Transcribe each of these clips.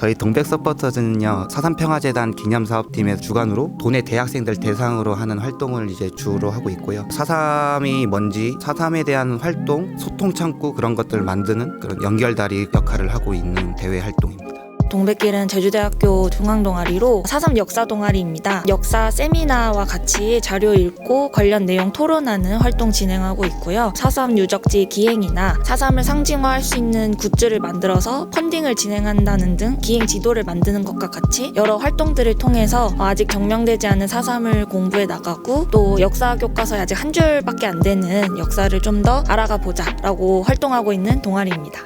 저희 동백 서포터즈는요, 사삼평화재단 기념사업팀의 주관으로 도내 대학생들 대상으로 하는 활동을 이제 주로 하고 있고요. 사삼이 뭔지, 사삼에 대한 활동, 소통 창구 그런 것들을 만드는 그런 연결다리 역할을 하고 있는 대회 활동입니다. 동백길은 제주대학교 중앙동아리로 사삼 역사 동아리입니다. 역사 세미나와 같이 자료 읽고 관련 내용 토론하는 활동 진행하고 있고요. 사삼 유적지 기행이나 사삼을 상징화할 수 있는 굿즈를 만들어서 펀딩을 진행한다는 등 기행 지도를 만드는 것과 같이 여러 활동들을 통해서 아직 정명되지 않은 사삼을 공부해 나가고 또 역사 교과서에 아직 한 줄밖에 안 되는 역사를 좀 더 알아가 보자라고 활동하고 있는 동아리입니다.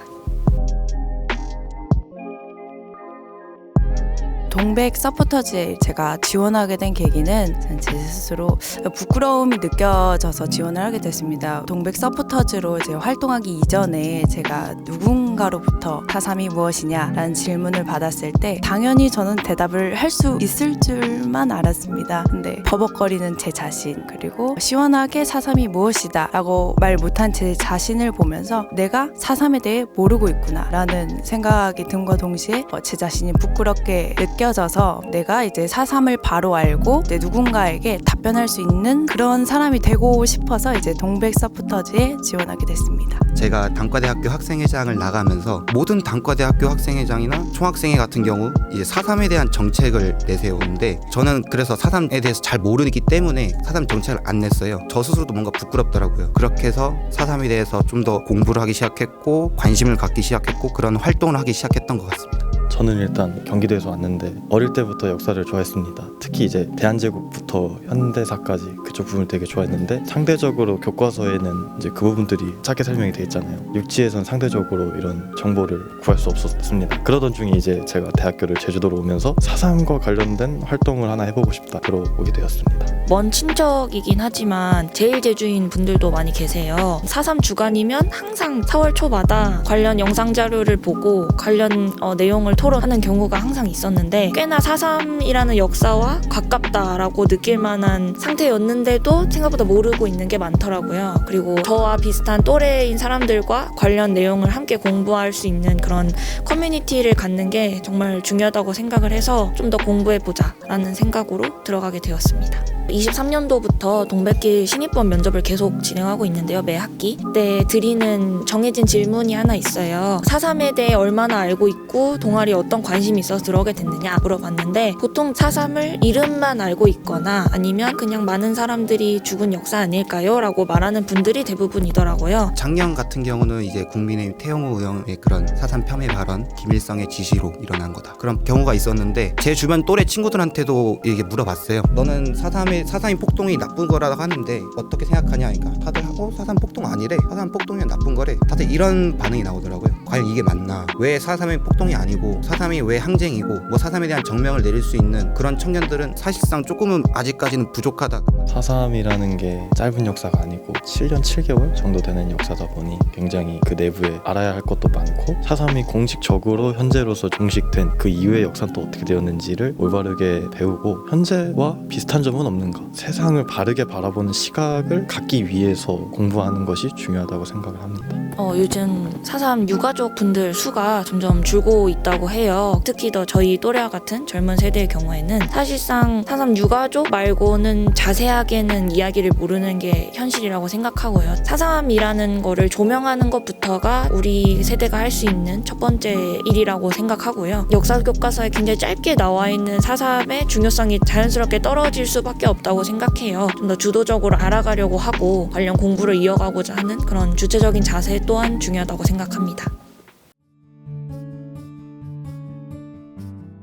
동백 서포터즈에 제가 지원하게 된 계기는 제 스스로 부끄러움이 느껴져서 지원을 하게 됐습니다. 동백 서포터즈로 이제 활동하기 이전에 제가 누군가로부터 사삼이 무엇이냐라는 질문을 받았을 때 당연히 저는 대답을 할 수 있을 줄만 알았습니다. 근데 버벅거리는 제 자신, 그리고 시원하게 사삼이 무엇이다 라고 말 못한 제 자신을 보면서 내가 사삼에 대해 모르고 있구나 라는 생각이 든과 동시에 제 자신이 부끄럽게 느껴져서 내가 이제 사삼을 바로 알고 이제 누군가에게 답변할 수 있는 그런 사람이 되고 싶어서 이제 동백 서포터즈에 지원하게 됐습니다. 제가 단과대학교 학생회장을 나가면서 모든 단과대학교 학생회장이나 총학생회 같은 경우 이제 사삼에 대한 정책을 내세우는데, 저는 그래서 사삼에 대해서 잘 모르기 때문에 사삼 정책을 안 냈어요. 저 스스로도 뭔가 부끄럽더라고요. 그렇게 해서 사삼에 대해서 좀 더 공부를 하기 시작했고 관심을 갖기 시작했고 그런 활동을 하기 시작했던 것 같습니다. 저는 일단 경기도에서 왔는데 어릴 때부터 역사를 좋아했습니다. 특히 이제 대한제국부터 현대사까지 그쪽 부분을 되게 좋아했는데, 상대적으로 교과서에는 이제 그 부분들이 짧게 설명이 돼 있잖아요. 육지에선 상대적으로 이런 정보를 구할 수 없었습니다. 그러던 중에 이제 제가 대학교를 제주도로 오면서 사삼과 관련된 활동을 하나 해보고 싶다 들어오게 되었습니다. 먼 친척이긴 하지만 제일 제주인 분들도 많이 계세요. 사삼 주간이면 항상 4월 초마다 관련 영상 자료를 보고 관련 내용을 토론하는 경우가 항상 있었는데, 꽤나 사삼이라는 역사와 가깝다라고 느낄 만한 상태였는데도 생각보다 모르고 있는 게 많더라고요. 그리고 저와 비슷한 또래인 사람들과 관련 내용을 함께 공부할 수 있는 그런 커뮤니티를 갖는 게 정말 중요하다고 생각을 해서 좀 더 공부해보자라는 생각으로 들어가게 되었습니다. 23년도부터 동백길 신입본 면접을 계속 진행하고 있는데요. 매 학기 때 드리는 정해진 질문이 하나 있어요. 사삼에 대해 얼마나 알고 있고 동아리에 어떤 관심이 있어서 들어오게 됐느냐 물어봤는데, 보통 사삼을 이름만 알고 있거나 아니면 그냥 많은 사람들이 죽은 역사 아닐까요? 라고 말하는 분들이 대부분이더라고요. 작년 같은 경우는 이제 국민의힘 태영호 의원의 그런 사삼 폄훼 발언, 김일성의 지시로 일어난 거다, 그런 경우가 있었는데, 제 주변 또래 친구들한테도 이게 물어봤어요. 너는 사삼이 폭동이 나쁜 거라고 하는데 어떻게 생각하냐 하니까 다들 사삼 폭동 아니래, 사삼 폭동이면 나쁜 거래, 다들 이런 반응이 나오더라고요. 과연 이게 맞나? 왜 사삼이 폭동이 아니고 사삼이 왜 항쟁이고 뭐 사삼에 대한 정명을 내릴 수 있는 그런 청년들은 사실상 조금은 아직까지는 부족하다. 사삼이라는 게 짧은 역사가 아니고 7년 7개월 정도 되는 역사다 보니 굉장히 그 내부에 알아야 할 것도 많고, 사삼이 공식적으로 현재로서 종식된 그 이후의 역사는 또 어떻게 되었는지를 올바르게 배우고 현재와 비슷한 점은 없는가, 세상을 바르게 바라보는 시각을 갖기 위해서 공부하는 것이 중요하다고 생각을 합니다. 요즘 사삼 유가족 분들 수가 점점 줄고 있다고 해요. 특히 더 저희 또래와 같은 젊은 세대의 경우에는 사실상 사삼 유가족 말고는 자세하게는 이야기를 모르는 게 현실이라고 생각하고요. 사삼이라는 거를 조명하는 것부터가 우리 세대가 할 수 있는 첫 번째 일이라고 생각하고요. 역사 교과서에 굉장히 짧게 나와 있는 사삼의 중요성이 자연스럽게 떨어질 수밖에 없다고 생각해요. 좀 더 주도적으로 알아가려고 하고 관련 공부를 이어가고자 하는 그런 주체적인 자세 또한 중요하다고 생각합니다.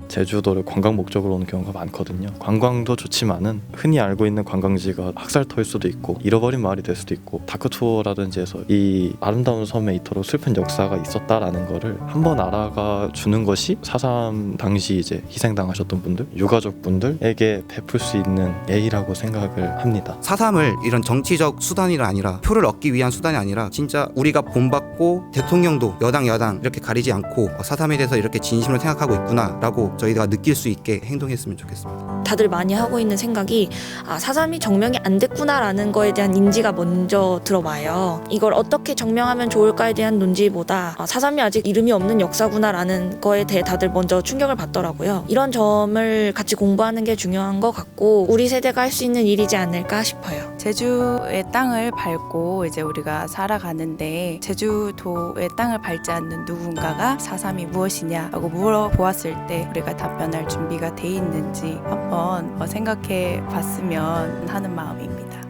제주도를 관광 목적으로 오는 경우가 많거든요. 관광도 좋지만은 흔히 알고 있는 관광지가 학살터일 수도 있고 잃어버린 마을이 될 수도 있고, 다크투어라든지 해서 이 아름다운 섬에 이토록 슬픈 역사가 있었다라는 거를 한번 알아가 주는 것이 사삼 당시 이제 희생당하셨던 분들, 유가족 분들에게 베풀 수 있는 예의라고 생각을 합니다. 사삼을 이런 정치적 수단이 아니라, 표를 얻기 위한 수단이 아니라 진짜 우리가 본받고 대통령도 여당 야당 이렇게 가리지 않고 사삼에 대해서 이렇게 진심으로 생각하고 있구나 라고 저희가 느낄 수 있게 행동했으면 좋겠습니다. 다들 많이 하고 있는 생각이 4.3이 정명이 안 됐구나라는 거에 대한 인지가 먼저 들어와요. 이걸 어떻게 정명하면 좋을까에 대한 논지보다 4.3이 아직 이름이 없는 역사구나라는 거에 대해 다들 먼저 충격을 받더라고요. 이런 점을 같이 공부하는 게 중요한 것 같고 우리 세대가 할 수 있는 일이지 않을까 싶어요. 제주의 땅을 밟고 이제 우리가 살아가는데 제주도의 땅을 밟지 않는 누군가가 4.3이 무엇이냐라고 물어보았을 때 우리가 답변할 준비가 돼 있는지 한번 생각해 봤으면 하는 마음입니다.